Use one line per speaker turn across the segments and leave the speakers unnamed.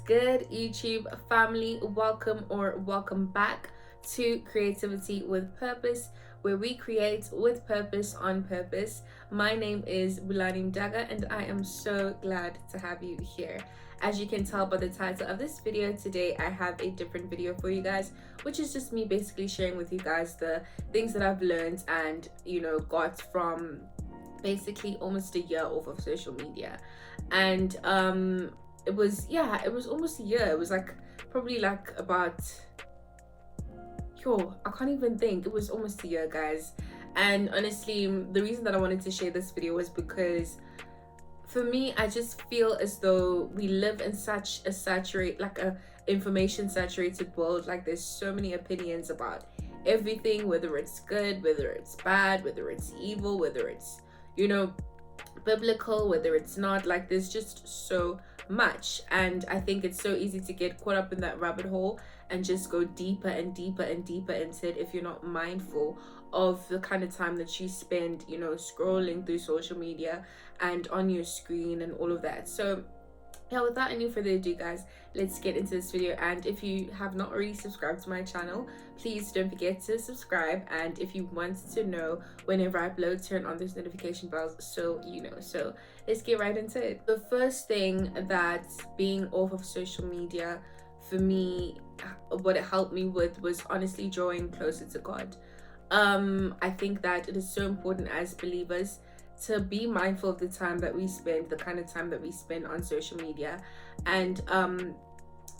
good, YouTube family? Welcome back to Creativity with Purpose, where we create with purpose on purpose. My name is Bulani Daga, and I am so glad to have you here. As you can tell by the title of this video, today I have a different video for you guys, which is just me basically sharing with you guys the things that I've learned and got from basically almost a year off of social media. And it was almost a year. It was like probably like about I can't even think. It was almost a year, guys. And honestly, the reason that I wanted to share this video was because for me, I just feel as though we live in such a information saturated world. Like there's so many opinions about everything, whether it's good, whether it's bad, whether it's evil, whether it's biblical, whether it's not. Like there's just so much, and I think it's so easy to get caught up in that rabbit hole and just go deeper and deeper and deeper into it if you're not mindful of the kind of time that you spend scrolling through social media and on your screen and all of that. So yeah, without any further ado, guys, let's get into this video. And if you have not already subscribed to my channel, please don't forget to subscribe. And if you want to know whenever I upload, turn on those notification bells so you know. So let's get right into it. The first thing that being off of social media for me, what it helped me with was honestly drawing closer to God. I think that it is so important as believers to be mindful of the time that we spend, the kind of time that we spend on social media. And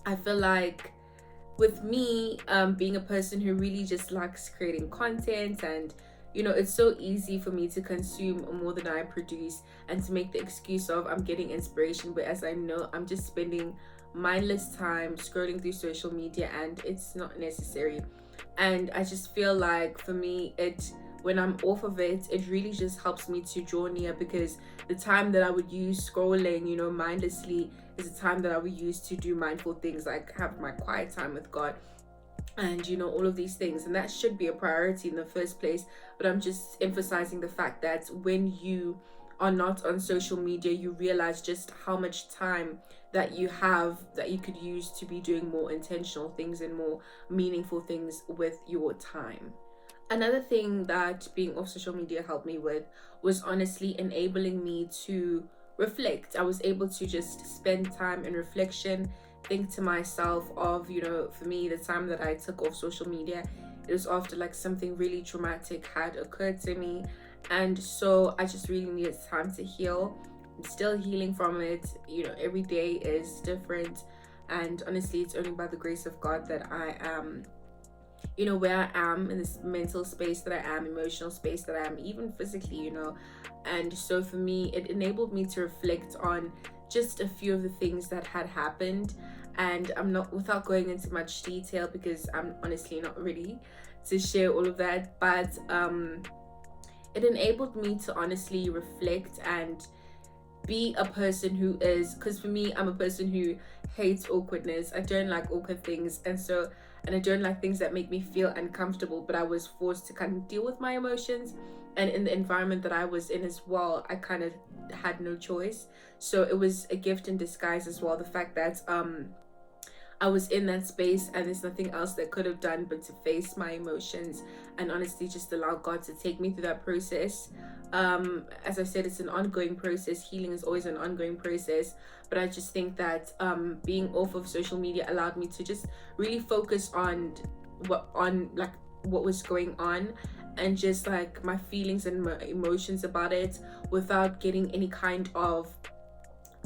I feel like with me, being a person who really just likes creating content, and it's so easy for me to consume more than I produce and to make the excuse of I'm getting inspiration, whereas I know I'm just spending mindless time scrolling through social media and it's not necessary. And I just feel like for me, when I'm off of it, it really just helps me to draw near, because the time that I would use scrolling, mindlessly, is the time that I would use to do mindful things, like have my quiet time with God and all of these things. And that should be a priority in the first place. But I'm just emphasizing the fact that when you are not on social media, you realize just how much time that you have that you could use to be doing more intentional things and more meaningful things with your time. Another thing that being off social media helped me with was honestly enabling me to reflect. I was able to just spend time in reflection, think to myself of, for me, the time that I took off social media, it was after like something really traumatic had occurred to me. And so I just really needed time to heal. I'm still healing from it. Every day is different. And honestly, it's only by the grace of God that I am where I am in this mental space that I am, emotional space that I am, even physically, And so for me, it enabled me to reflect on just a few of the things that had happened. And I'm not, without going into much detail, because I'm honestly not ready to share all of that, but it enabled me to honestly reflect and be a person who is, because for me, I'm a person who hates awkwardness. I don't like awkward things, and I don't like things that make me feel uncomfortable. But I was forced to kind of deal with my emotions, and in the environment that I was in as well, I kind of had no choice. So it was a gift in disguise as well, the fact that I was in that space and there's nothing else that could have done but to face my emotions and honestly just allow God to take me through that process. As I said, it's an ongoing process. Healing is always an ongoing process. But I just think that being off of social media allowed me to just really focus on what was going on, and just like my feelings and my emotions about it, without getting any kind of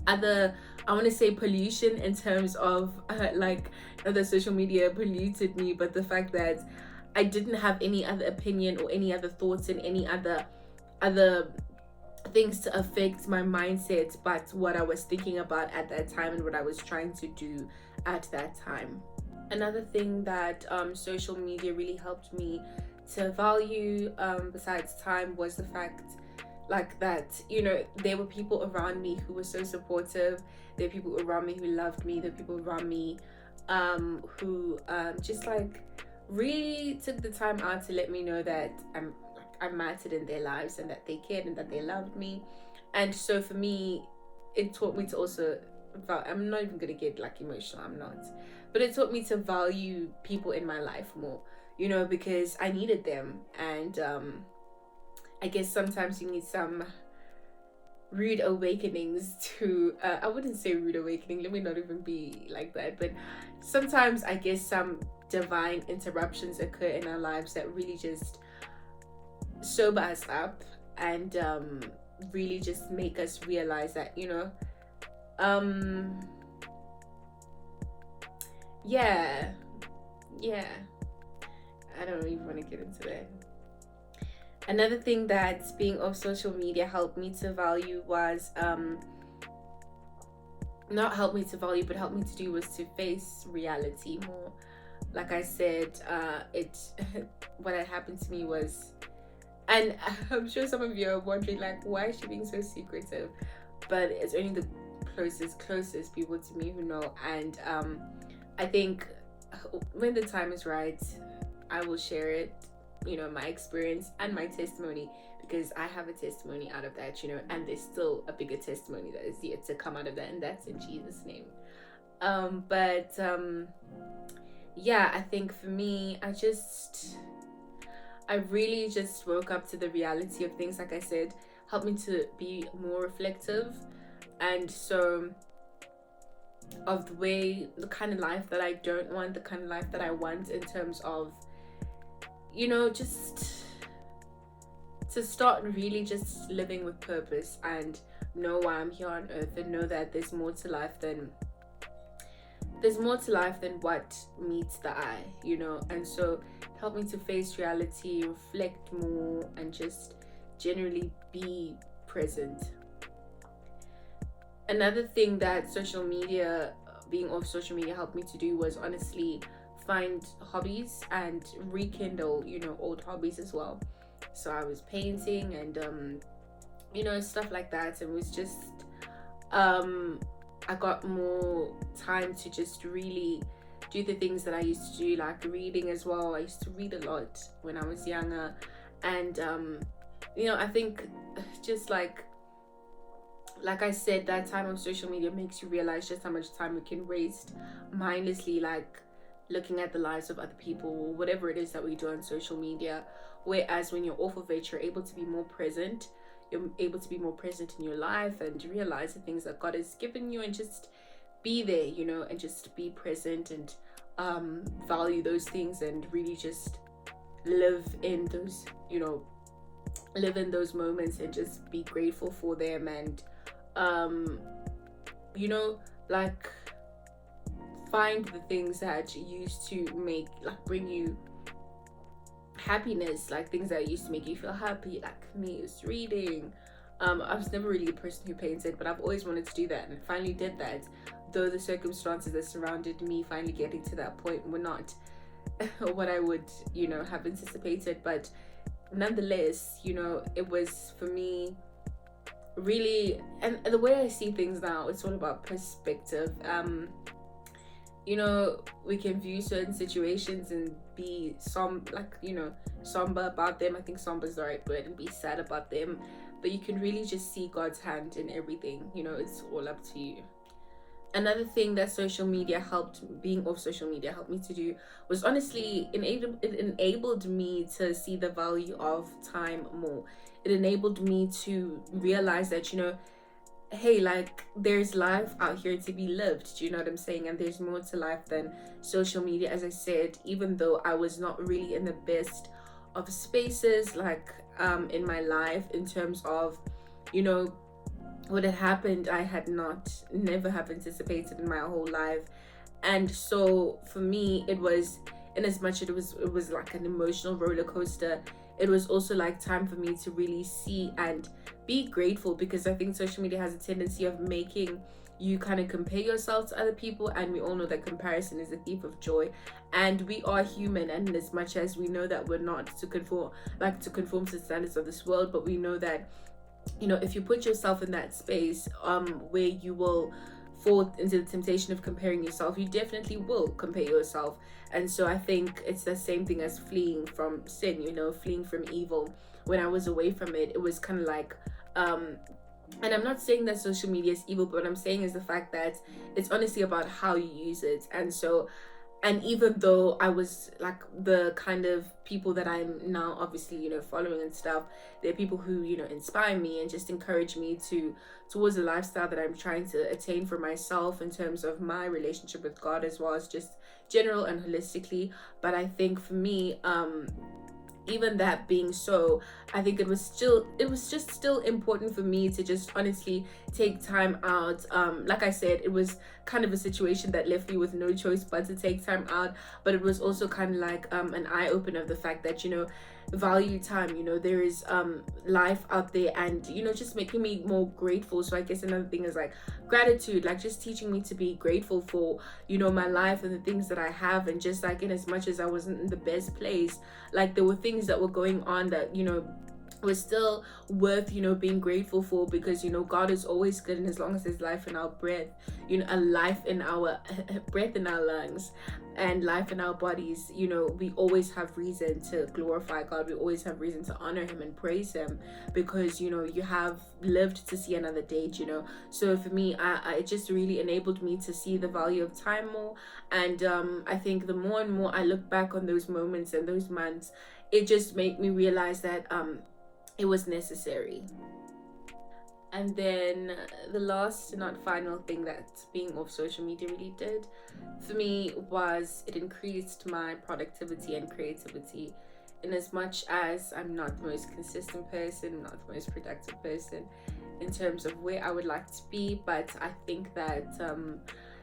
other, I want to say, pollution in terms of other social media polluted me. But the fact that I didn't have any other opinion or any other thoughts and any other things to affect my mindset but what I was thinking about at that time and what I was trying to do at that time. Another thing that social media really helped me to value, besides time, was the fact that there were people around me who were so supportive. There were people around me who loved me. There were people around me who just really took the time out to let me know that I mattered in their lives and that they cared and that they loved me. And so for me, it taught me to also I'm not even gonna get like emotional, I'm not, but it taught me to value people in my life more, you know, because I needed them. And I guess sometimes you need some rude awakenings to I wouldn't say rude awakening, let me not even be like that, but sometimes I guess some divine interruptions occur in our lives that really just sober us up, and really just make us realize that, you know, um yeah, yeah, I don't even want to get into that. Another thing that being off social media helped me to value was not help me to value, but help me to do, was to face reality more. Like I said, it what had happened to me was, and I'm sure some of you are wondering, like, why is she being so secretive? But it's only the closest people to me who know. And I think when the time is right, I will share it, you know, my experience and my testimony, because I have a testimony out of that, you know, and there's still a bigger testimony that is yet to come out of that, and that's in Jesus' name. But yeah, I think for me, I really just woke up to the reality of things. Like I said, helped me to be more reflective, and so of the kind of life that I don't want, the kind of life that I want, in terms of, you know, just to start really just living with purpose, and know why I'm here on earth, and know that there's more to life than what meets the eye, you know. And so it helped me to face reality, reflect more, and just generally be present. Another thing that being off social media helped me to do was honestly find hobbies and rekindle, you know, old hobbies as well. So I was painting and you know, stuff like that. And it was just I got more time to just really do the things that I used to do, like reading as well. I used to read a lot when I was younger. And you know, I think just like I said, that time of social media makes you realize just how much time we can waste mindlessly, like looking at the lives of other people, or whatever it is that we do on social media. Whereas when you're off of it, you're able to be more present. You're able to be more present in your life and realize the things that God has given you, and just be there, you know, and just be present, and value those things, and really just live in those, you know, live in those moments, and just be grateful for them. And you know, like, find the things that used to bring you happiness, like things that used to make you feel happy. Like for me, it's reading. I was never really a person who painted, but I've always wanted to do that, and finally did that, though the circumstances that surrounded me finally getting to that point were not what I would, you know, have anticipated. But nonetheless, you know, it was, for me, really, and the way I see things now, it's all about perspective. You know, we can view certain situations and be somber about them. I think somber is the right word, and be sad about them. But you can really just see God's hand in everything. You know, it's all up to you. Another thing that being off social media helped me to do was honestly, it enabled me to see the value of time more. It enabled me to realize that, you know, hey, like, there's life out here to be lived. Do you know what I'm saying? And there's more to life than social media. As I said, even though I was not really in the best of spaces, like in my life, in terms of, you know, what had happened, I had never have anticipated in my whole life. And so for me, it was, in as much it was like an emotional roller coaster, it was also like time for me to really see and be grateful, because I think social media has a tendency of making you kind of compare yourself to other people, and we all know that comparison is a thief of joy, and we are human. And as much as we know that we're not to conform to the standards of this world, but we know that, you know, if you put yourself in that space where you will fall into the temptation of comparing yourself, you definitely will compare yourself. And so I think it's the same thing as fleeing from sin, you know, fleeing from evil. When I was away from it, it was kind of like And I'm not saying that social media is evil, but what I'm saying is the fact that it's honestly about how you use it. And so, and even though I was like the kind of people that I'm now obviously, following and stuff, there are people who, inspire me and just encourage me towards the lifestyle that I'm trying to attain for myself in terms of my relationship with God, as well as just general and holistically. But I think for me, even that being so, I think it was just still important for me to just honestly take time out. Like I said, it was kind of a situation that left me with no choice but to take time out, but it was also kind of like an eye-opener of the fact that, value time. There is life out there, and just making me more grateful. So I guess another thing is like gratitude, like just teaching me to be grateful for my life and the things that I have. And just like, in as much as I wasn't in the best place, like there were things that were going on that was still worth being grateful for, because God is always good, and as long as there's life in our breath, a life in our breath in our lungs and life in our bodies, we always have reason to glorify God. We always have reason to honor him and praise him, because you have lived to see another day. So for me, it just really enabled me to see the value of time more. And I think the more and more I look back on those moments and those months, it just made me realize that it was necessary. And then the last, not final thing that being off social media really did for me was it increased my productivity and creativity. In as much as I'm not the most consistent person, not the most productive person in terms of where I would like to be, but I think that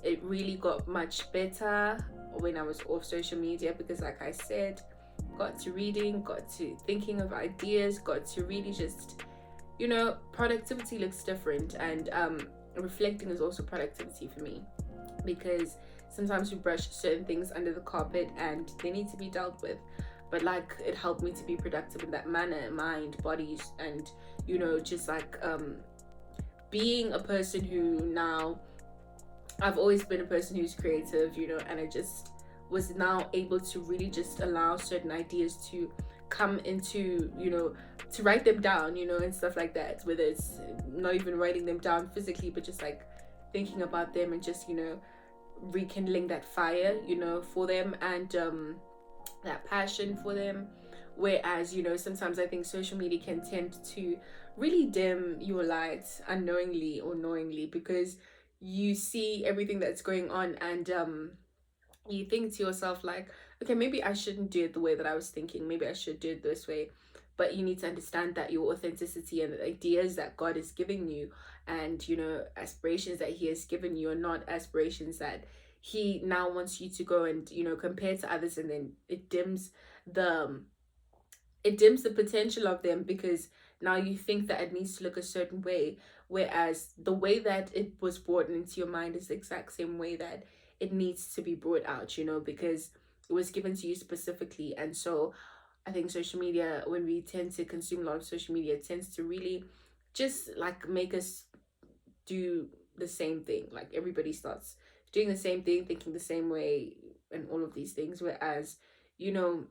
it really got much better when I was off social media, because like I said, got to reading, got to thinking of ideas, got to really just, productivity looks different. And reflecting is also productivity for me, because sometimes we brush certain things under the carpet and they need to be dealt with. But like, it helped me to be productive in that manner, mind, bodies, and just like being a person who now, I've always been a person who's creative, and I just was now able to really just allow certain ideas to come into, to write them down, and stuff like that. Whether it's not even writing them down physically, but just like thinking about them and just, rekindling that fire, for them, and that passion for them. Whereas, sometimes I think social media can tend to really dim your light unknowingly or knowingly, because you see everything that's going on, and you think to yourself like, okay, maybe I shouldn't do it the way that I was thinking, maybe I should do it this way. But you need to understand that your authenticity and the ideas that God is giving you, and aspirations that he has given you, are not aspirations that he now wants you to go and compare to others, and then the it dims the potential of them, because now you think that it needs to look a certain way, whereas the way that it was brought into your mind is the exact same way that it needs to be brought out, because it was given to you specifically. And so I think social media, when we tend to consume a lot of social media, it tends to really just like make us do the same thing. Like everybody starts doing the same thing, thinking the same way, and all of these things. Whereas, you know,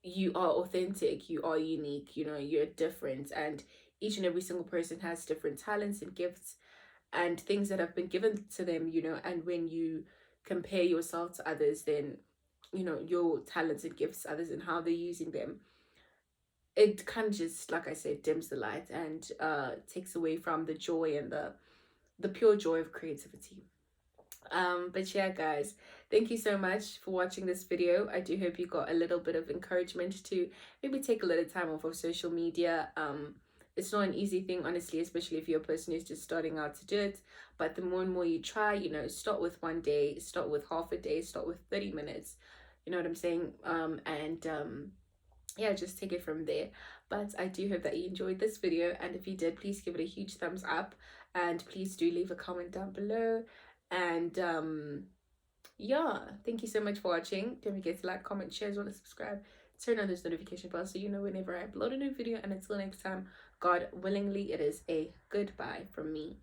you are authentic, you are unique, you're different, and each and every single person has different talents and gifts and things that have been given to them, and when you compare yourself to others, then your talents and gifts to others and how they're using them, it kind of just, like I said, dims the light and takes away from the joy and the pure joy of creativity. But yeah, guys, thank you so much for watching this video. I do hope you got a little bit of encouragement to maybe take a little time off of social media. It's not an easy thing, honestly, especially if you're a person who's just starting out to do it. But the more and more you try, start with one day, start with half a day, start with 30 minutes. You know what I'm saying? Yeah, just take it from there. But I do hope that you enjoyed this video, and if you did, please give it a huge thumbs up, and please do leave a comment down below. And yeah, thank you so much for watching. Don't forget to like, comment, share, as well as subscribe, turn on those notification bells so you know whenever I upload a new video. And until next time, God willingly, it is a goodbye from me.